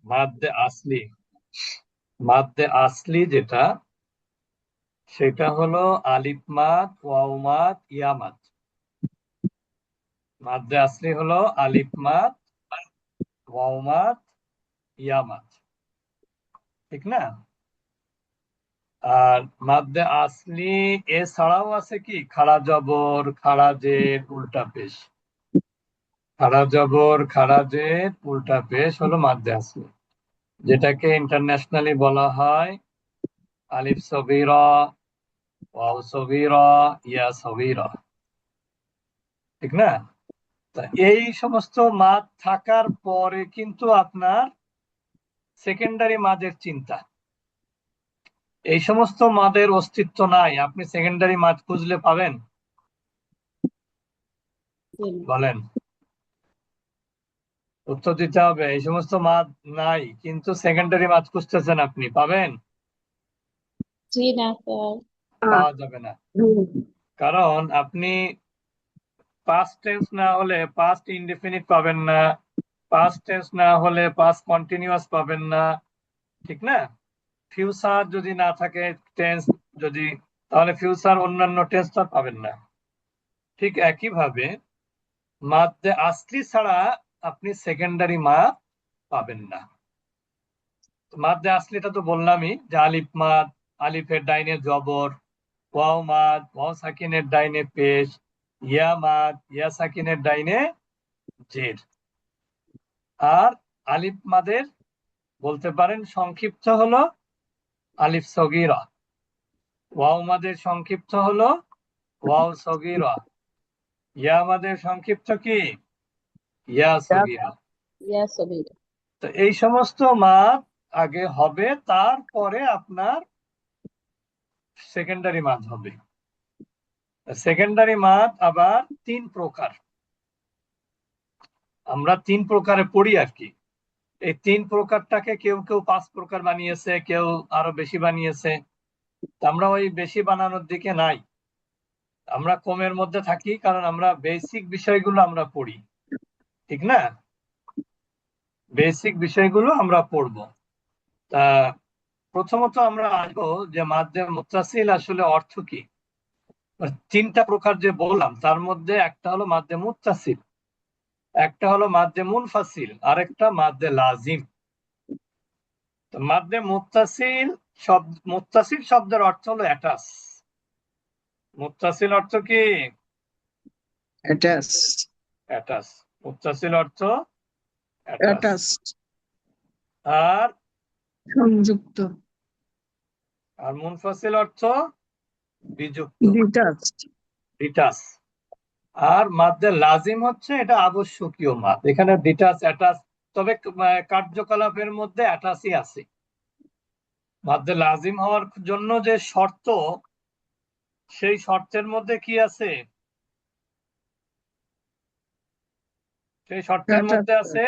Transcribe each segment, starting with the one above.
মাদ্দে আসলি, মাদ্দে আসলি যেটা, সেটা হলো আলিফ মাদ, ওয়াও মাদ, ইয়া মাদ। মাদ্দে আসলি হলো আলিফ মাদ, ওয়াও মাদ, ইয়া মাদ, ঠিক না? আর মাদ্দে আসলি এছাড়াও আছে কি খাড়া জবর, খাড়া জের, উল্টা পেশ। খাড়া জবর, খাড়া জের, উল্টা পেশ হলো মাদ্দে আসলি, যেটাকে ইন্টারন্যাশনালি বলা হয় আলিফ সগীরা, ওয়াও সগীরা, ইয়া সগীরা, ঠিক না? তা এই সমস্ত মাদ থাকার পরে কিন্তু আপনার সেকেন্ডারি মাদের চিন্তা। এই সমস্ত মাদের অস্তিত্ব নাই, আপনি সেকেন্ডারি মাদ খুঁজলে পাবেন? বলেন, উত্তর দিতে হবে। এই সমস্ত মাদ নাই, কিন্তু সেকেন্ডারি মাদ খুঁজতেছেন, আপনি পাবেন? জি না স্যার। পাওয়া যাবে না। কারণ আপনি পাস্ট টেন্স না হলে পাস্ট ইনডেফিনিট পাবেন না, পাস্ট টেন্স না হলে পাস্ট কন্টিনিউয়াস পাবেন না, ঠিক না? ফিউচার যদি না থাকে টেন্স, যদি, তাহলে ফিউচার অন্যান্য টেন্স তো পাবেন না। ঠিক একইভাবে মাদ্দে আসলি ছাড়া আপনি সেকেন্ডারি মাদ পাবেন না। মাদ্দে আসলিটা তো বললামই, যে আলিফ মাদ, আলিফের ডাইনে জবর, ওয়াও মাদ, ওয়াও সাকিনের ডাইনে পেশ, ইয়া মাদ, ইয়া সাকিনের ডাইনে জের। আর আলিফ মাদের বলতে পারেন সংক্ষিপ্ত হলো আলিফ সগীরা, ওয়াও মাদের সংক্ষিপ্ত হলো ওয়াও সগীরা, ইয়া মাদের সংক্ষিপ্ত কি ইয়া সগীরা। ইয়া সবির। তো এই সমস্ত মাদ আগে হবে, তারপরে আপনার সেকেন্ডারি মাদ হবে। সেকেন্ডারি মাদ আবার তিন প্রকার, আমরা তিন প্রকারে পড়ি আর কি। এই তিন প্রকারটাকে কেউ কেউ পাঁচ প্রকার বানিয়েছে, কেউ আরো বেশি বানিয়েছে। আমরা ওই বেশি বানানোর দিকে নাই, আমরা কমের মধ্যে থাকি, কারণ আমরা বেসিক বিষয়গুলো আমরা পড়ি, ঠিক না? বেসিক বিষয়গুলো আমরা পড়বো। তা প্রথমত আমরা আসবো যে মাদ্দে মুত্তাসিল আসলে অর্থ কি। তিনটা প্রকার যে বললাম, তার মধ্যে একটা হলো মাদ্দে মুত্তাসিল, একটা হলো মাদ্দে মুনফাসিল, আরেকটা মাদ্দে লাজিম। তো মাদ্দে মুত্তাসিল মুত্তাসিল শব্দের অর্থ হলো অ্যাটাচ। মুত্তাসিল অর্থ কি? অ্যাটাচ। অ্যাটাচ। মুত্তাসিল অর্থ অ্যাটাচ। অ্যাটাচড। আর সংযুক্ত। আর মুনফাসিল অর্থ বিযুক্ত, ডিটাচড। ডিটাচ। আর মাদ্দে লাজিম হচ্ছে এটা আবশ্যকীয় মাদ, এখানে ডিটাচ অ্যাটাচ, তবে কার্যকলাপের মধ্যে অ্যাটাচই আছে। মাদ্দে লাজিম হওয়ার জন্য যে শর্ত, সেই শর্তের মধ্যে কি আছে? সেই শর্তের মধ্যে আছে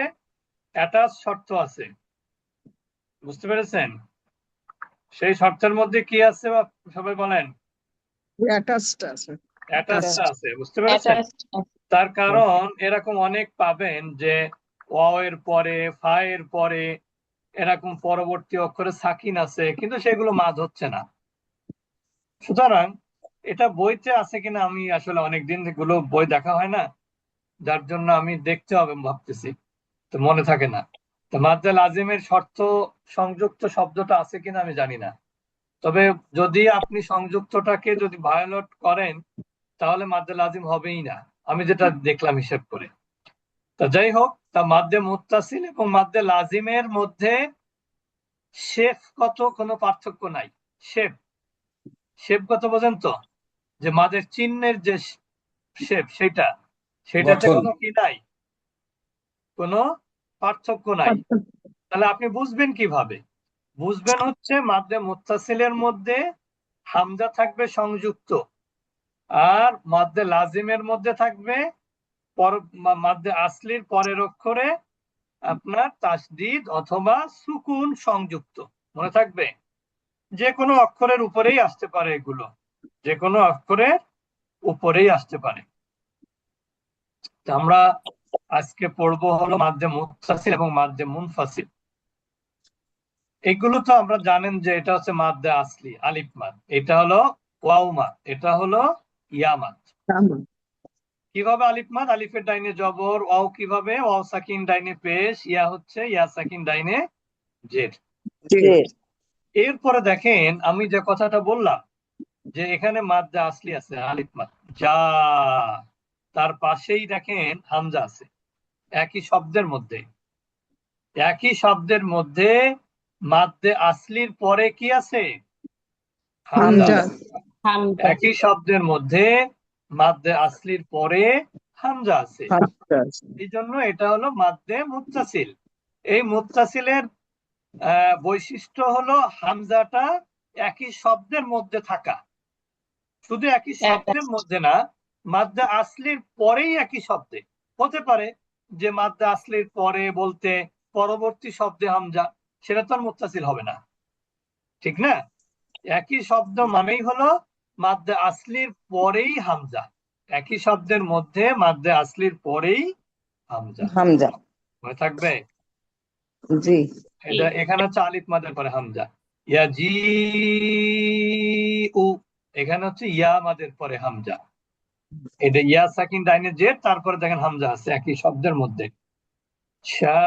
অ্যাটাচ শর্ত আছে, বুঝতে পেরেছেন? সেই শর্তের মধ্যে কি আছে সবাই বলেন? অ্যাটাচড আছে। অ্যাটাচটা আছে, বুঝতে পেরেছেন? তার কারণ এরকম অনেক পাবেন যে ওয়াও এর পরে, ফা এর পরে এরকম পরবর্তী অক্ষরে সাকিন আছে, কিন্তু সেগুলো মাদ হচ্ছে না। সুতরাং এটা বইতে আছে কিনা আমি আসলে অনেকদিন গুলো বই দেখা হয় না, যার জন্য আমি দেখতে হবে ভাবতেছি, তো মনে থাকে না। তো মাদ্দে লাজিমের শর্ত সংযুক্ত শব্দটা আছে কিনা আমি জানি না, তবে যদি আপনি সংযুক্তটাকে যদি ভায়োলেট করেন, তাহলে মাদ্দে লাজিম হবেই না, আমি যেটা দেখলাম হিসেব করে। তা যাই হোক, তা মাদ্দে মুত্তাসিল এবং মাদ্দে লাজিমের মধ্যে শেপগত কোনো পার্থক্য নাই। শেপ, শেপগত বোঝেন তো, যে মাদের চিহ্নের যে শেপ, সেটাতে গঠন। কোনো কি নাই, কোনো পার্থক্য নাই। তাহলে আপনি বুঝবেন কিভাবে? বুঝবেন হচ্ছে মাদ্দে মুত্তাসিলের মধ্যে হামজা থাকবে সংযুক্ত, আর মাদ্দে লাজিমের মধ্যে থাকবে মাদ্দে আসলির পরের অক্ষরে আপনার তাসদিদ অথবা সুকুন সংযুক্ত। মনে থাকবে, যে কোনো অক্ষরের উপরেই আসতে পারে, এগুলো যে কোনো অক্ষরের উপরেই আসতে পারে। আমরা আজকে পড়বো হলো মাদ্দে মুত্তাসিল এবং মাদ্দে মুনফাসিল। এগুলো তো আমরা জানেন যে এটা হচ্ছে মাদ্দে আসলি আলিফ মাদ, এটা হলো ওয়াও মাদ, এটা হলো ইয়া মাদ। তামাম। কিভাবে আলিফ মাদ? আলিফের ডাইনে জবর, ওয়াও কিভাবে? ওয়াও সাকিন ডাইনে পেশ, ইয়া হচ্ছে ইয়া সাকিন ডাইনে জের। জের। এরপরে দেখেন আমি যে কথাটা বললাম যে এখানে মাদ্দে আসলি আছে আলিফ মাদ, যা তার পাশেই দেখেন হামজা আছে। একই শব্দের মধ্যে, একই শব্দের মধ্যে মাদ্দে আসলির পরে কি আছে? হামজা হামজা। আছে। হামজা। একই শব্দের মধ্যে মাদ্দে আসলির পরে হামজা আছে। হামজা। এই জন্য এটা হলো মাদ্দে মুত্তাসিল। এই মুত্তাসিলের বৈশিষ্ট্য হলো হামজাটা একই শব্দের মধ্যে থাকা। শুধু একই শব্দের মধ্যে না, মাদ্দে আসলির পরেই একই শব্দে। হতে পারে যে মাদ্দে আসলির পরে বলতে পরবর্তী শব্দে হামজা, সেটা তো আর মুত্তাসিল হবে না, ঠিক না? একই শব্দ মানেই হলো মাদ্দে আসলির পরেই হামজা। একই শব্দের মধ্যে মাদ্দে আসলির পরেই হামজা। হামজা। মনে থাকবে? জি। এটা এখানে হচ্ছে আলিফ মাদের পরে হামজা। ইয়া জি উ, এখানে হচ্ছে ইয়া মাদের পরে হামজা। এটা ইয়া সাকিন ডাইনে জের, তারপরে দেখেন হামজা আছে একই শব্দের মধ্যে। শা,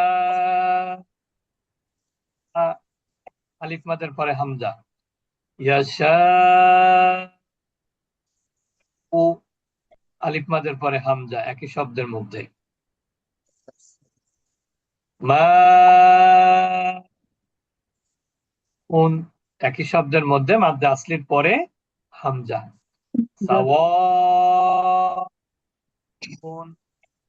আলিফ মাদের পরে হামজা। ইয়াশা উ, আলিফ মাদের পরে হামজা একই শব্দের মধ্যে। মা উন, একই শব্দের মধ্যে মাদ্দে আসলির পরে হামজা। সাওয়াউন,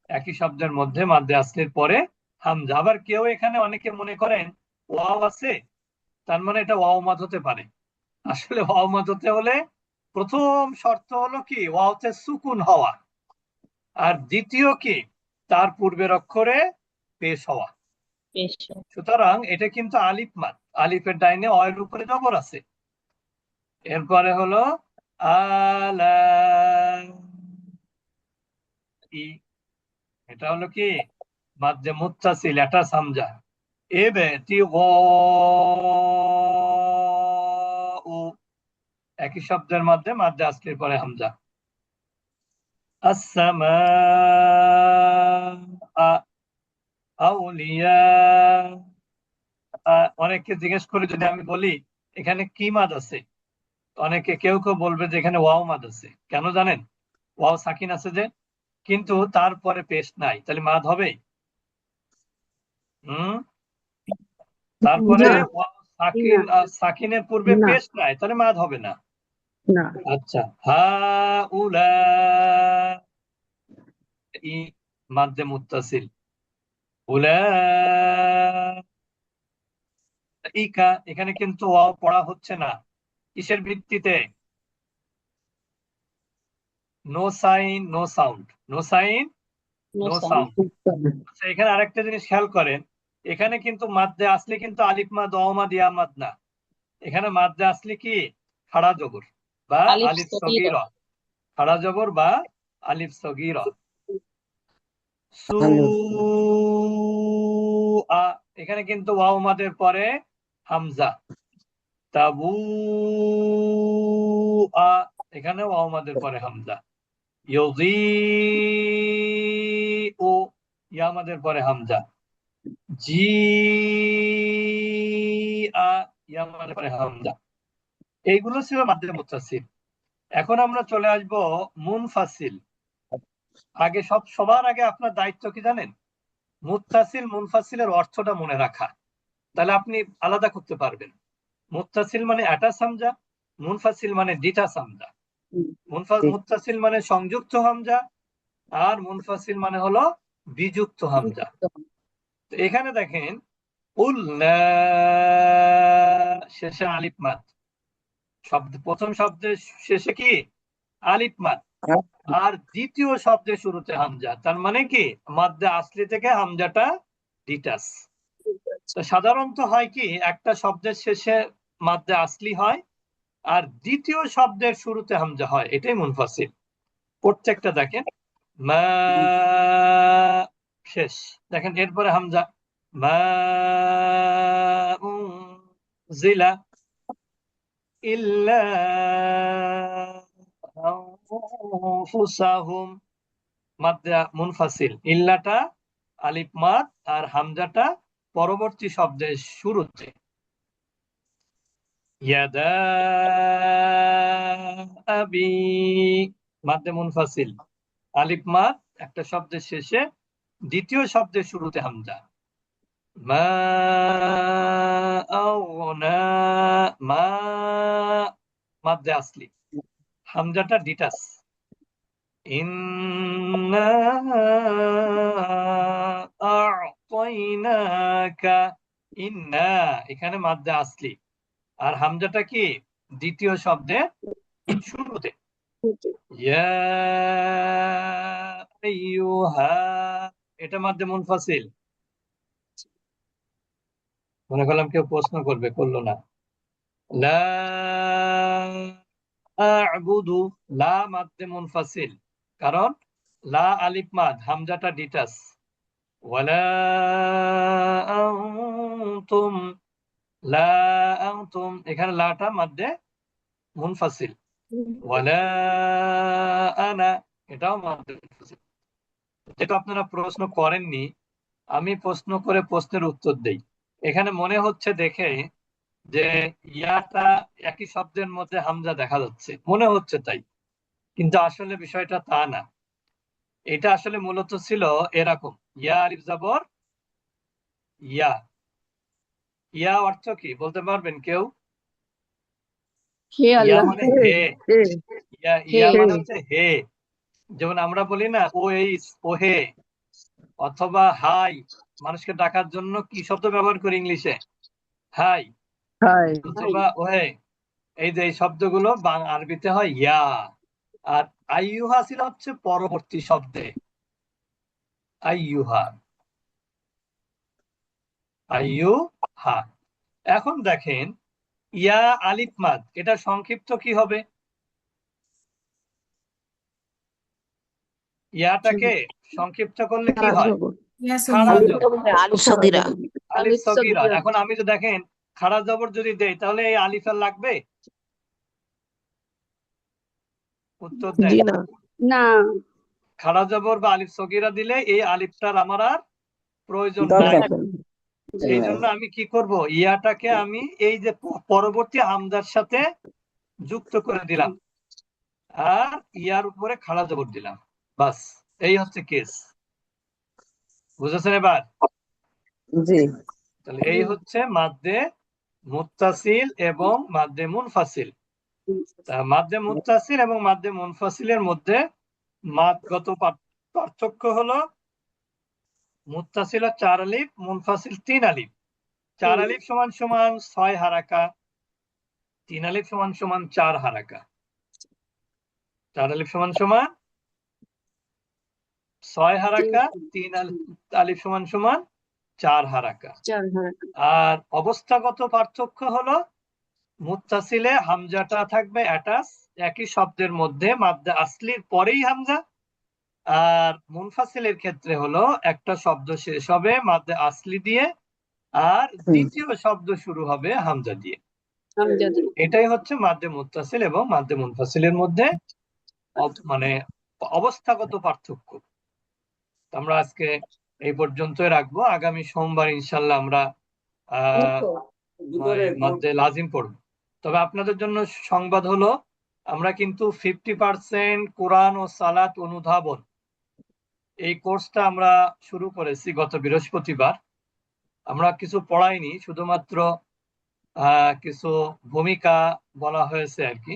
একই শব্দের মধ্যে মাদ্দে আসলির পরে হামজা। আবার কেউ এখানে অনেকে মনে করেন ওয়াও আছে, তার মানে এটা ওয়াও মাদ হতে পারে। আসলে ওয়াও মাদ হতে হলে প্রথম শর্ত হলো কি ওয়াওতে সুকুন হওয়া, আর দ্বিতীয় কি তার পূর্বের অক্ষরে পেশ হওয়া। পেশ। সুতরাং এটা কিন্তু আলিফ মাদ, আলিফের ডাইনে অয়ের উপরে জবর আছে। এরপরে হলো আলা, এটা হলো কি মাদ্দে মুত্তাসিল, এটা হামজা। এবেতি গ, একই শব্দের মধ্যে মাদ্দে আসলির পরে হামজা। আসসামা আউলিয়া, অনেককে জিজ্ঞেস করে যদি আমি বলি এখানে কি মাদ আছে, অনেকে কেউ কেউ বলবে যে এখানে ওয়াও মাদ আছে। কেন জানেন? ওয়াও সাকিন আছে যে, কিন্তু তারপরে পেশ নাই, তাহলে মাদ হবে? হুম, তারপরে না। ওয়াও সাকিন, সাকিনের পূর্বে না। পেশ নাই, তাহলে মাদ হবে না। না। আচ্ছা, হা উলা ই, মাদ্দে মুত্তাসিল। উলা ইকা, এখানে কিন্তু ওয়াও পড়া হচ্ছে না। কিসের ভিত্তিতে? No sign no sound, no sign no no sound. Sound. আচ্ছা, এখানে আরেকটা জিনিস খেয়াল করেন, এখানে কিন্তু মাদ্দে আসলি কিন্তু আলিফ মাদ ওয়া মাদ ইয়া মাদ না, এখানে মাদ্দে আসলি কি খাড়া জবর বা আলিফ আলিফ সগীরা। সগীরা, খাড়া জবর বা আলিফ সগীরা। সু আ, এখানে কিন্তু ওয়াও মাদের পরে হামজা। তাবু আ, এখানে ওয়াও মাদের পরে হামজা। ইউজি ও, ইয়া মাদের পরে হামজা। জি আ, ইয়া মাদের পরে হামজা। এইগুলো ছিল মাদ্দে মুত্তাসিল। এখন আমরা চলে আসব মুনফাসিল। আগে সবার আগে আপনার দায়িত্ব কি জানেন? মুত্তাসিল মুনফাসিলের অর্থটা মনে রাখা, তাহলে আপনি আলাদা করতে পারবেন। মুত্তাসিল মানে অ্যাটাচ হামজা, মুনফাসিল মানে ডিটাচ হামজা। মুত্তাসিল মানে সংযুক্ত হামজা, আর মুনফাসিল মানে হলো বিযুক্ত হামজা। তো এখানে দেখেন উল্লা, শেষে আলিফ মাদ, শব্দ প্রথম শব্দের শেষে কি আলিফ মাদ, আর দ্বিতীয় শব্দের শুরুতে হামজা, তার মানে কি মাদ্দে আসলি থেকে হামজাটা ডিটাচ। তো সাধারণত হয় কি একটা শব্দের শেষে মাদ্দে আসলি হয় আর দ্বিতীয় শব্দের শুরুতে হামজা হয়, এটাই মুনফাসিল। প্রত্যেকটা দেখেন মা, শেষ দেখেন এরপরে হামজা, মা জিলা ইল্লা আনফুসাহুম, মাদ্দা মুনফাসিল। ইল্লাটা আলিফ মাদ আর হামজাটা পরবর্তী শব্দের শুরুতে। ইয়াদা আবি, মাদ্দে মুনফাসিল, আলিফ মাদ একটা শব্দের শেষে, দ্বিতীয় শব্দের শুরুতে হামজা। মা আওনা, মা মাদ্দে আসলি, হামজাটা ডিটাস। ইন্না আ'তাইনাকা, ইন্না এখানে মাদ্দে আসলি, আর হামজাটা কি দ্বিতীয় শব্দের শুরুতে। ইয়া আইয়ুহা, এটা মাদ্দে মুনফাসিল। মনে করলাম কেউ প্রশ্ন করবে, করলো না। লা আ'বুদু, লা মাদ্দে মুনফাসিল, কারণ লা আলিফ মাদ, হামজাটা ডিটাস। ওয়ালা আনতুম, লা আনতুম, এখানে লাটা মাদ্দে মুনফাসিল। ওয়ালা আনা, এটাও মাদ্দে মুনফাসিল। যেটা আপনারা প্রশ্ন করেননি, আমি প্রশ্ন করে প্রশ্নের উত্তর দেই। এখানে মনে হচ্ছে দেখে যে ইয়াটা একই শব্দের মধ্যে হামজা দেখা যাচ্ছে, মনে হচ্ছে তাই, কিন্তু আসলে বিষয়টা তা না। এটা আসলে মূলত ছিল এরকম, ইয়া আলিফ জবর ইয়া। ইয়া অর্থ কি বলতে পারবেন কেউ? হে ইয়া আল্লাহ, মানে হে, হে ইয়া ইয়া মানে হচ্ছে হে। যেমন আমরা বলি না ও এইস, ও হে, অথবা হাই, মানুষকে ডাকার জন্য কি শব্দ ব্যবহার করি ইংলিশে? হাই, হাই, অথবা ওহে। এই যে এই শব্দগুলো আরবিতে হয় ইয়া। আর আইয়ুহা ছিল হচ্ছে পরবর্তী শব্দে, আইয়ুহা, আইয়ুহা। এখন দেখেন ইয়া আলিফ মাদ, এটা সংক্ষিপ্ত কি হবে? ইয়াটাকে সংক্ষিপ্ত করলে কি হয়? খাড়া জবর, আলিফ সগীরা। আলিফ সগীরা। এখন আমি তো দেখেন খাড়া জবর যদি দেই তাহলে এই আলিফ আর লাগবে? উত্তর দেন। জি না। না, খাড়া জবর বা আলিফ সগীরা দিলে এই আলিফটার আমার আর প্রয়োজন নাই। দরকার নেই। এই জন্য আমি কি করব, ইয়াটাকে আমি এই যে পরবর্তী হামজার সাথে যুক্ত করে দিলাম, আর ইয়ার উপরে খাড়া জবর দিলাম, বাস। এই হচ্ছে কেস, বুঝেছেন এবার? জি। তাহলে এই হচ্ছে মাদ্দে মুত্তাসিল এবং মাদ্দে মুনফাসিল। মাদ্দে মুত্তাসিল এবং মাদ্দে মুনফাসিলের মধ্যে মাদগত পার্থক্য হলো মুত্তাসিল 4 আলিফ, মুনফাসিল 3 আলিফ। 4 আলিফ সমান সমান 6 হারাকা, 3 আলিফ সমান সমান 4 হারাকা। 4 আলিফ সমান সমান 6 হারাকা, 3 আলিফ সমান সমান 4 হারাকা। আর অবস্থাগত পার্থক্য হলো মুত্তাসিলে হামজাটা থাকবে অ্যাটাচ, একই শব্দের মধ্যে মাদ্দে আসলির পরেই হামজা। আর মুনফাসিলের ক্ষেত্রে হলো একটা শব্দ শেষ হবে মাদ্দে আসলি দিয়ে, আর দ্বিতীয় শব্দ শুরু হবে হামজা দিয়ে। এটাই হচ্ছে মাদ্দে মুত্তাসিল এবং মাদ্দে মুনফাসিলের মধ্যে মানে অবস্থাগত পার্থক্য। আমরা আজকে এই পর্যন্তই রাখবো। আগামী সোমবার ইনশাল্লাহ আমরা মাদ্দে লাজিম পড়ব। তবে আপনাদের জন্য সংবাদ হলো আমরা কিন্তু 50% কোরআন ও সালাত অনুধাবন এই কোর্সটা আমরা শুরু করেছি গত বৃহস্পতিবার। আমরা কিছু পড়াইনি, শুধুমাত্র কিছু ভূমিকা বলা হয়েছে আর কি।